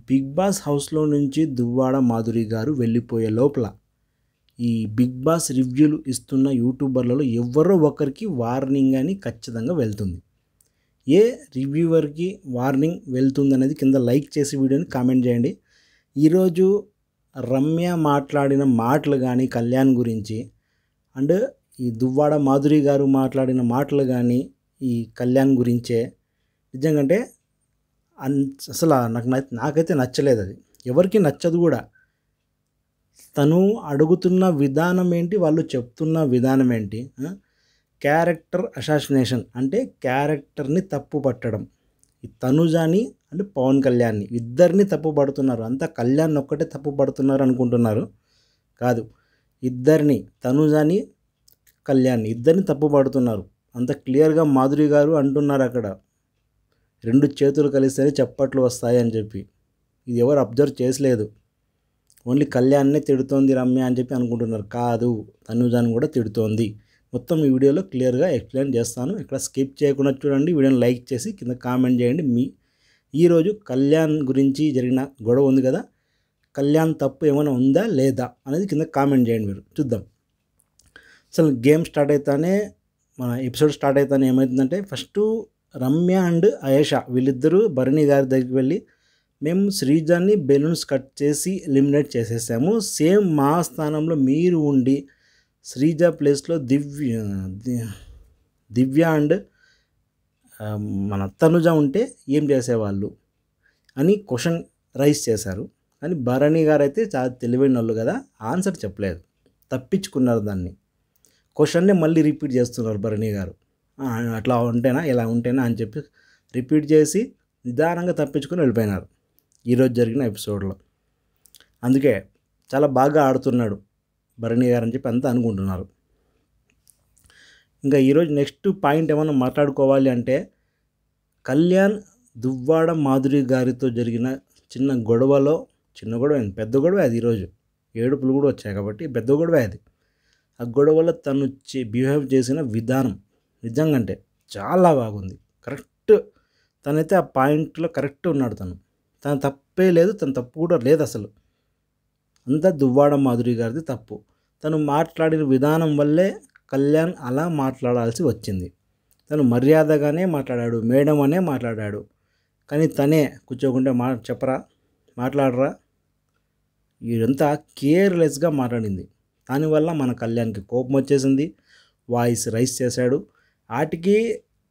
Big boss హౌస్లో నుంచి దువ్వాడ మాధురి గారు వెళ్ళిపోయే లోపల ఈ బిగ్ బాస్ రివ్యూలు ఇస్తున్న యూట్యూబర్లలో ఎవరో ఒకరికి వార్నింగ్ అని ఖచ్చితంగా వెళ్తుంది. ఏ రివ్యూవర్కి వార్నింగ్ వెళ్తుంది అనేది కింద లైక్ చేసి వీడియోని కామెంట్ చేయండి. ఈరోజు రమ్య మాట్లాడిన మాటలు కానీ కళ్యాణ్ గురించి అండ్ ఈ దువ్వాడ మాధురి గారు మాట్లాడిన మాటలు కానీ ఈ కళ్యాణ్ గురించే నిజంగా అసలు నాకైతే నచ్చలేదు. అది ఎవరికి నచ్చదు కూడా. తను అడుగుతున్న విధానం ఏంటి, వాళ్ళు చెప్తున్న విధానం ఏంటి, క్యారెక్టర్ అసాసినేషన్ అంటే క్యారెక్టర్ని తప్పు పట్టడం. ఈ తనుజాని అంటే పవన్ కళ్యాణ్ని ఇద్దరిని తప్పు పడుతున్నారు. అంతా కళ్యాణ్ ఒక్కటే తప్పు పడుతున్నారు అనుకుంటున్నారు. కాదు, ఇద్దరిని తనుజాని కళ్యాణ్ని ఇద్దరిని తప్పు పడుతున్నారు. అంత క్లియర్గా మాధురి గారు అంటున్నారు అక్కడ, 2 చేతులు కలిస్తేనే చప్పట్లు వస్తాయి అని చెప్పి. ఇది ఎవరు అబ్జర్వ్ చేయలేదు. ఓన్లీ కళ్యాణ్నే తిడుతోంది రమ్య అని చెప్పి అనుకుంటున్నారు. కాదు, తనుజాని కూడా తిడుతోంది. మొత్తం ఈ వీడియోలో క్లియర్గా ఎక్స్ప్లెయిన్ చేస్తాను. ఇక్కడ స్కిప్ చేయకుండా చూడండి. వీడియోని లైక్ చేసి కింద కామెంట్ చేయండి. ఈరోజు కళ్యాణ్ గురించి జరిగిన గొడవ ఉంది కదా, కళ్యాణ్ తప్పు ఏమైనా ఉందా లేదా అనేది కింద కామెంట్ చేయండి. మీరు చూద్దాం. అసలు గేమ్ స్టార్ట్ అవుతానే, మన ఎపిసోడ్ స్టార్ట్ అవుతానే ఏమవుతుందంటే, ఫస్ట్ రమ్య అండ్ ఆయేషా వీళ్ళిద్దరూ భరణి గారి దగ్గరికి వెళ్ళి, మేము శ్రీజాన్ని బెలూన్స్ కట్ చేసి ఎలిమినేట్ చేసేసాము, సేమ్ మా స్థానంలో మీరు ఉండి శ్రీజ ప్లేస్లో దివ్య అండ్ మన తనుజ ఉంటే ఏం చేసేవాళ్ళు అని క్వశ్చన్ రైజ్ చేశారు. కానీ భరణి గారు అయితే చాలా తెలివైన వాళ్ళు కదా, ఆన్సర్ చెప్పలేదు, తప్పించుకున్నారు. దాన్ని క్వశ్చన్నే మళ్ళీ రిపీట్ చేస్తున్నారు భరణి గారు. అట్లా ఉంటేనా, ఇలా ఉంటేనా అని చెప్పి రిపీట్ చేసి నిదానంగా తప్పించుకొని వెళ్ళిపోయినారు ఈరోజు జరిగిన ఎపిసోడ్లో. అందుకే చాలా బాగా ఆడుతున్నాడు భరణి గారు అని చెప్పి అంతా అనుకుంటున్నారు. ఇంకా ఈరోజు నెక్స్ట్ పాయింట్ ఏమైనా మాట్లాడుకోవాలి అంటే, కళ్యాణ్ దువ్వాడ మాధురి గారితో జరిగిన చిన్న గొడవలో, చిన్న గొడవ పెద్ద గొడవ అది. ఈరోజు ఏడుపులు కూడా వచ్చాయి కాబట్టి పెద్ద గొడవ అది. ఆ గొడవలో తను బిహేవ్ చేసిన విధానం నిజంగా చాలా బాగుంది. కరెక్ట్, తనైతే ఆ పాయింట్లో కరెక్ట్ ఉన్నాడు. తన తప్పే లేదు, తన తప్పు కూడా లేదు అసలు. అంతా దువ్వాడ మాధురి గారిది తప్పు. తను మాట్లాడిన విధానం వల్లే కళ్యాణ్ అలా మాట్లాడాల్సి వచ్చింది. తను మర్యాదగానే మాట్లాడాడు, మేడం అనే మాట్లాడాడు. కానీ తనే కూర్చోకుంటే మాట్లాడరా, ఇదంతా కేర్లెస్గా మాట్లాడింది. దానివల్ల మన కళ్యాణ్కి కోపం వచ్చేసింది, వాయిస్ రైస్ చేశాడు. వాటికి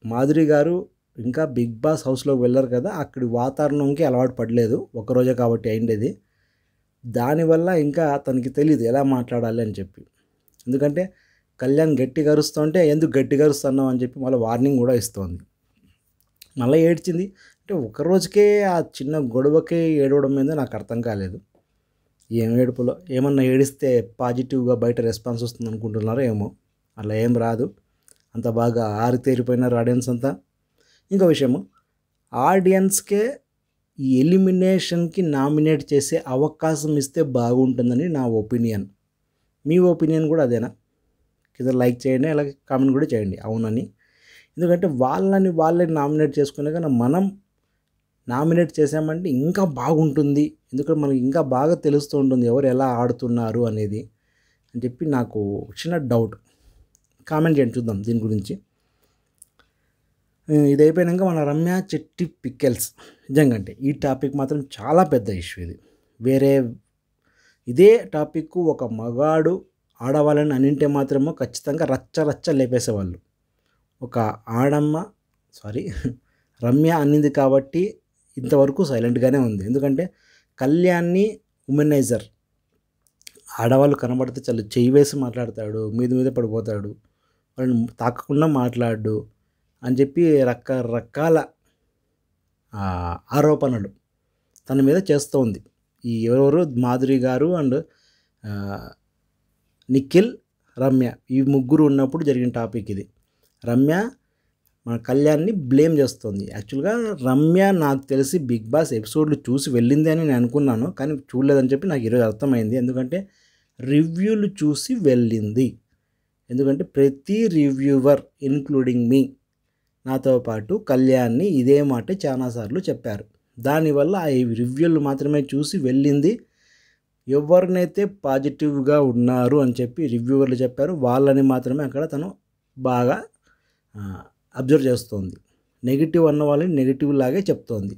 మాధురి గారు ఇంకా బిగ్ బాస్ హౌస్లోకి వెళ్ళారు కదా, అక్కడి వాతావరణంకి అలవాటు పడలేదు, ఒకరోజే కాబట్టి అయిండేది. దానివల్ల ఇంకా తనకి తెలియదు ఎలా మాట్లాడాలి అని చెప్పి. ఎందుకంటే కళ్యాణ్ గట్టిగా అరుస్తుంటే ఎందుకు గట్టిగా అరుస్తున్నావు అని చెప్పి మళ్ళీ వార్నింగ్ కూడా ఇస్తోంది. మళ్ళీ ఏడ్చింది. అంటే ఒకరోజుకే ఆ చిన్న గొడవకే ఏడవడం మీద నాకు అర్థం కాలేదు. ఏం ఏడుపులో, ఏమన్నా ఏడిస్తే పాజిటివ్గా బయట రెస్పాన్స్ వస్తుంది అనుకుంటున్నారో ఏమో. అలా ఏం రాదు. అంత బాగా ఆరితేరిపోయినారు ఆడియన్స్ అంతా. ఇంకో విషయము, ఆడియన్స్కే ఈ ఎలిమినేషన్కి నామినేట్ చేసే అవకాశం ఇస్తే బాగుంటుందని నా ఒపీనియన్. మీ ఒపీనియన్ కూడా అదేనా? కింద లైక్ చేయండి, అలాగే కామెంట్ కూడా చేయండి అవునని. ఎందుకంటే వాళ్ళే నామినేట్ చేసుకునే కన్నా మనం నామినేట్ చేసామంటే ఇంకా బాగుంటుంది. ఎందుకంటే మనకి ఇంకా బాగా తెలుస్తూ ఉంటుంది ఎవరు ఎలా ఆడుతున్నారు అనేది అని చెప్పి నాకు చిన్న డౌట్. కామెంట్ చేయండి, చూద్దాం దీని గురించి. ఇది అయిపోయాక మన రమ్య చెట్టి పికెల్స్. నిజంగా ఈ టాపిక్ మాత్రం చాలా పెద్ద ఇష్యూ. ఇది ఇదే టాపిక్ ఒక మగాడు ఆడవాళ్ళని అనింటే మాత్రమో ఖచ్చితంగా రచ్చ లేపేసేవాళ్ళు. ఒక రమ్య అనింది కాబట్టి ఇంతవరకు సైలెంట్గానే ఉంది. ఎందుకంటే కళ్యాణ్ని ఉమెనైజర్, ఆడవాళ్ళు కనబడితే చాలా చెయ్యి వేసి మాట్లాడతాడు, మీద పడిపోతాడు, వాళ్ళని తాకకుండా మాట్లాడు అని చెప్పి రకరకాల ఆరోపణలు తన మీద చేస్తూ ఉంది. ఈ ఎవరెవరు మాధురి గారు అండ్ నిఖిల్, రమ్య, ఈ ముగ్గురు ఉన్నప్పుడు జరిగిన టాపిక్ ఇది. రమ్య మన కళ్యాణ్ని బ్లేమ్ చేస్తుంది. యాక్చువల్గా రమ్య నాకు తెలిసి బిగ్ బాస్ ఎపిసోడ్లు చూసి వెళ్ళింది అని నేను అనుకున్నాను, కానీ చూడలేదని చెప్పి నాకు ఈరోజు అర్థమైంది. ఎందుకంటే రివ్యూలు చూసి వెళ్ళింది. ఎందుకంటే ప్రతి రివ్యూవర్ ఇంక్లూడింగ్ మీ, నాతో పాటు కళ్యాణ్ని ఇదే మాట చాలాసార్లు చెప్పారు. దానివల్ల ఆ రివ్యూలు మాత్రమే చూసి వెళ్ళింది. ఎవరినైతే పాజిటివ్గా ఉన్నారు అని చెప్పి రివ్యూవర్లు చెప్పారు వాళ్ళని మాత్రమే అక్కడ తను బాగా అబ్జర్వ్ చేస్తోంది. నెగిటివ్ అన్న వాళ్ళని నెగిటివ్ లాగే చెప్తోంది.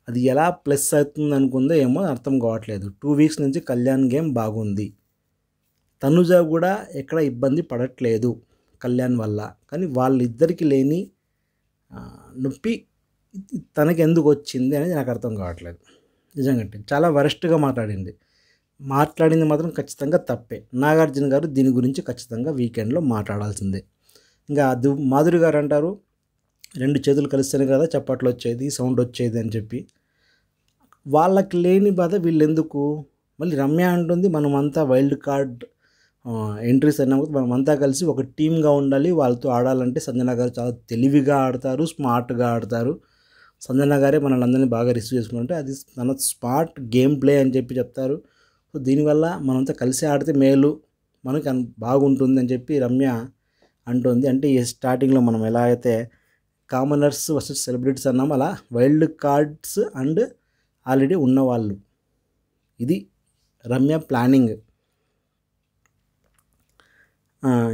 అది ఎలా ప్లస్ అవుతుంది అనుకుందో ఏమో అర్థం కావట్లేదు. 2 వీక్స్ నుంచి కళ్యాణ్ గేమ్ బాగుంది. తనుజ కూడా ఎక్కడ ఇబ్బంది పడట్లేదు కళ్యాణ్ వల్ల. కానీ వాళ్ళిద్దరికి లేని నొప్పి తనకి ఎందుకు వచ్చింది అనేది నాకు అర్థం కావట్లేదు. నిజంగా చాలా వరస్ట్గా మాట్లాడింది మాత్రం ఖచ్చితంగా తప్పే. నాగార్జున గారు దీని గురించి ఖచ్చితంగా వీకెండ్లో మాట్లాడాల్సిందే. ఇంకా మాధురి గారు అంటారు 2 చేతులు కలిస్తేనే కదా చప్పట్లు వచ్చేది, సౌండ్ వచ్చేది అని చెప్పి. వాళ్ళకి లేని బాధ వీళ్ళెందుకు? మళ్ళీ రమ్య అంటుంది మనమంతా వైల్డ్ కార్డ్ ఎంట్రీస్ అన్నప్పుడు మనమంతా కలిసి ఒక టీమ్గా ఉండాలి, వాళ్ళతో ఆడాలంటే సంజన గారు చాలా తెలివిగా ఆడతారు, స్మార్ట్గా ఆడతారు, సంజన గారే మనల్ని అందరినీ బాగా రిసీవ్ చేసుకుంటే అది తన స్మార్ట్ గేమ్ ప్లే అని చెప్పి చెప్తారు. సో దీనివల్ల మనంతా కలిసి ఆడితే మేలు, మనకి బాగుంటుంది అని చెప్పి రమ్య అంటుంది. అంటే ఈ స్టార్టింగ్లో మనం ఎలా అయితే కామనర్స్ వర్సెస్ సెలబ్రిటీస్ అన్నాం, అలా వైల్డ్ కార్డ్స్ అండ్ ఆల్రెడీ ఉన్నవాళ్ళు. ఇది రమ్య ప్లానింగ్.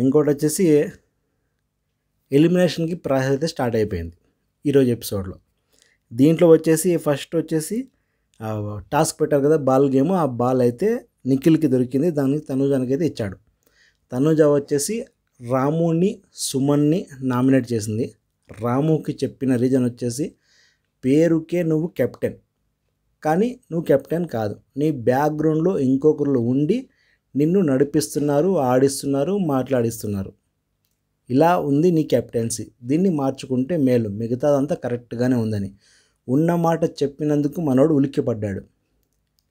ఇంకోటి వచ్చేసి ఎలిమినేషన్కి ప్రాసెస్ అయితే స్టార్ట్ అయిపోయింది ఈరోజు ఎపిసోడ్లో. దీంట్లో వచ్చేసి ఫస్ట్ వచ్చేసి టాస్క్ పెట్టారు కదా బాల్ గేమ్, ఆ బాల్ అయితే నిఖిల్కి దొరికింది, దానికి తనుజానికి అయితే ఇచ్చాడు. తనుజ వచ్చేసి రాముని సుమన్ని నామినేట్ చేసింది. రాముకి చెప్పిన రీజన్ వచ్చేసి పేరుకే నువ్వు కెప్టెన్, కానీ నువ్వు కెప్టెన్ కాదు, నీ బ్యాక్గ్రౌండ్లో ఇంకొకరు ఉండి నిన్ను నడిపిస్తున్నారు, ఆడిస్తున్నారు, మాట్లాడిస్తున్నారు. ఇలా ఉంది నీ కెప్టెన్సీ, దీన్ని మార్చుకుంటే మేలు, మిగతాదంతా కరెక్ట్గానే ఉందని ఉన్న మాట చెప్పినందుకు మనోడు ఉలిక్కిపడ్డాడు.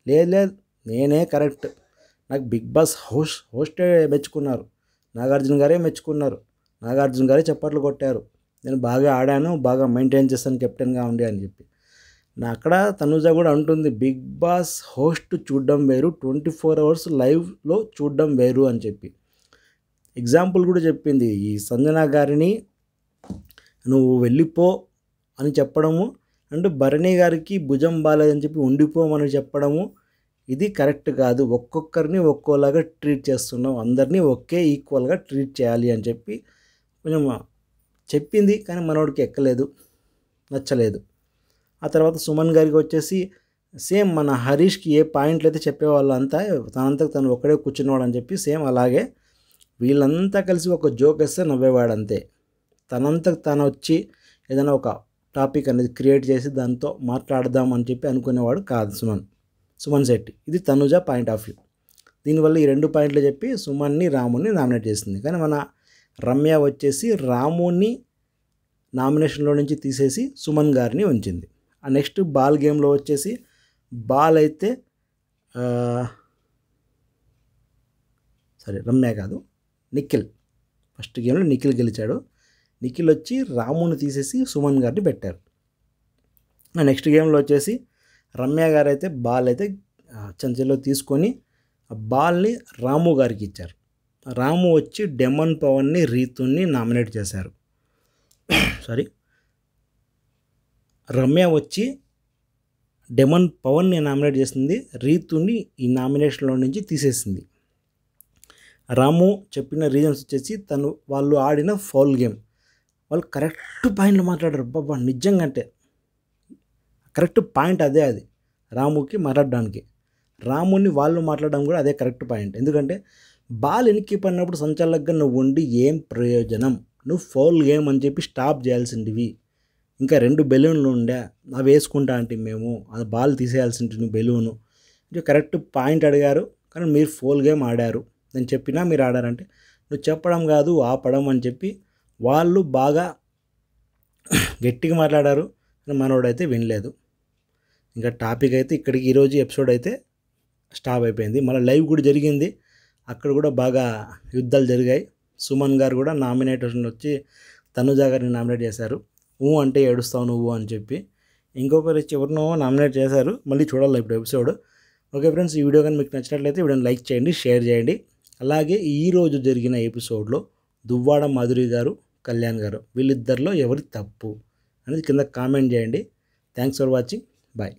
లేదు నేనే కరెక్ట్, నాకు బిగ్ బాస్ హోస్టే మెచ్చుకున్నారు, నాగార్జున గారే మెచ్చుకున్నారు, నాగార్జున గారే చప్పట్లు కొట్టారు, నేను బాగా ఆడాను, బాగా మెయింటైన్ చేస్తాను కెప్టెన్గా ఉండి అని చెప్పి. అక్కడ తనుజ కూడా అంటుంది బిగ్ బాస్ హోస్ట్ చూడడం వేరు, 24 అవర్స్ లైవ్లో చూడడం వేరు అని చెప్పి ఎగ్జాంపుల్ కూడా చెప్పింది. ఈ సంజన గారిని నువ్వు వెళ్ళిపో అని చెప్పడము అండ్ భరణి గారికి భుజం బాలేదని చెప్పి ఉండిపోమని చెప్పడము ఇది కరెక్ట్ కాదు. ఒక్కొక్కరిని ఒక్కోలాగా ట్రీట్ చేస్తున్నావు, అందరినీ ఒకే ఈక్వల్గా ట్రీట్ చేయాలి అని చెప్పి కొంచెం చెప్పింది. కానీ మనోడికి ఎక్కలేదు, నచ్చలేదు. ఆ తర్వాత సుమన్ గారికి వచ్చేసి సేమ్ మన హరీష్కి ఏ పాయింట్లు అయితే చెప్పేవాళ్ళు అంతా తనంతకు తను ఒక్కడే కూర్చున్నవాడు అని చెప్పి సేమ్ అలాగే వీళ్ళంతా కలిసి ఒక జోక్ వేస్తే నవ్వేవాడు అంతే. తనంతకు తను వచ్చి ఏదైనా ఒక టాపిక్ అనేది క్రియేట్ చేసి దాంతో మాట్లాడదాం అని చెప్పి అనుకునేవాడు కాదు సుమన్ శెట్టి. ఇది తనుజ పాయింట్ ఆఫ్ వ్యూ. దీనివల్ల ఈ 2 పాయింట్లు చెప్పి సుమన్ని రాముని నామినేట్ చేసింది. కానీ మన రమ్య వచ్చేసి రాముని నామినేషన్లో నుంచి తీసేసి సుమన్ గారిని ఉంచింది. ఆ నెక్స్ట్ బాల్ గేమ్లో వచ్చేసి బాల్ అయితే రమ్య కాదు నిఖిల్, ఫస్ట్ గేమ్లో నిఖిల్ గెలిచాడు. నిఖిల్ వచ్చి రాముని తీసేసి సుమన్ గారిని పెట్టారు. నెక్స్ట్ గేమ్లో వచ్చేసి రమ్య గారు అయితే బాల్ అయితే చంచల్లో తీసుకొని ఆ బాల్ని రాము గారికి ఇచ్చారు. రాము వచ్చి డెమన్ పవన్ని రీతుని నామినేట్ చేశారు. రమ్య వచ్చి డెమన్ పవన్ని నామినేట్ చేసింది, రీతుని ఈ నామినేషన్లో నుంచి తీసేసింది. రాము చెప్పిన రీజన్స్ వచ్చేసి వాళ్ళు ఆడిన ఫౌల్ గేమ్, వాళ్ళు కరెక్ట్ పాయింట్లు మాట్లాడారు. బాబా నిజంగా అంటే కరెక్ట్ పాయింట్ అదే, అది రాముకి మాట్లాడడానికి, రాముని వాళ్ళు మాట్లాడడం కూడా అదే కరెక్ట్ పాయింట్. ఎందుకంటే బాల్ వెనక్కి పడినప్పుడు సంచాలకుగా నువ్వు ఉండి ఏం ప్రయోజనం, నువ్వు ఫౌల్ గేమ్ అని చెప్పి స్టాప్ చేయాల్సింటివి. ఇంకా 2 బెలూన్లు ఉండే అవి వేసుకుంటా అంటే మేము అది బాల్ తీసేయాల్సింటి బెలూను. అంటే కరెక్ట్ పాయింట్ అడిగారు, కానీ మీరు ఫౌల్ గేమ్ ఆడారు, నేను చెప్పినా మీరు ఆడారంటే నువ్వు చెప్పడం కాదు ఆపడం అని చెప్పి వాళ్ళు బాగా గట్టిగా మాట్లాడారు. మనోడైతే వినలేదు. ఇంకా టాపిక్ అయితే ఇక్కడికి ఈరోజు ఎపిసోడ్ అయితే స్టాప్ అయిపోయింది. మళ్ళీ లైవ్ కూడా జరిగింది, అక్కడ కూడా బాగా యుద్ధాలు జరిగాయి. సుమన్ గారు కూడా నామినేషన్ వచ్చి తనుజ గారిని నామినేట్ చేశారు. అంటే ఏడుస్తావు నువ్వు అని చెప్పి. ఇంకొకరు ఎవరినో నామినేట్ చేశారు, మళ్ళీ చూడాలి ఇప్పుడు ఎపిసోడ్. ఓకే ఫ్రెండ్స్, ఈ వీడియో కానీ మీకు నచ్చినట్లయితే వీడియోని లైక్ చేయండి, షేర్ చేయండి. అలాగే ఈరోజు జరిగిన ఎపిసోడ్లో దువ్వాడ మాధురి గారు, కళ్యాణ్ గారు వీళ్ళిద్దరిలో ఎవరి తప్పు అనేది కింద కామెంట్ చేయండి. Thanks for watching. బాయ్.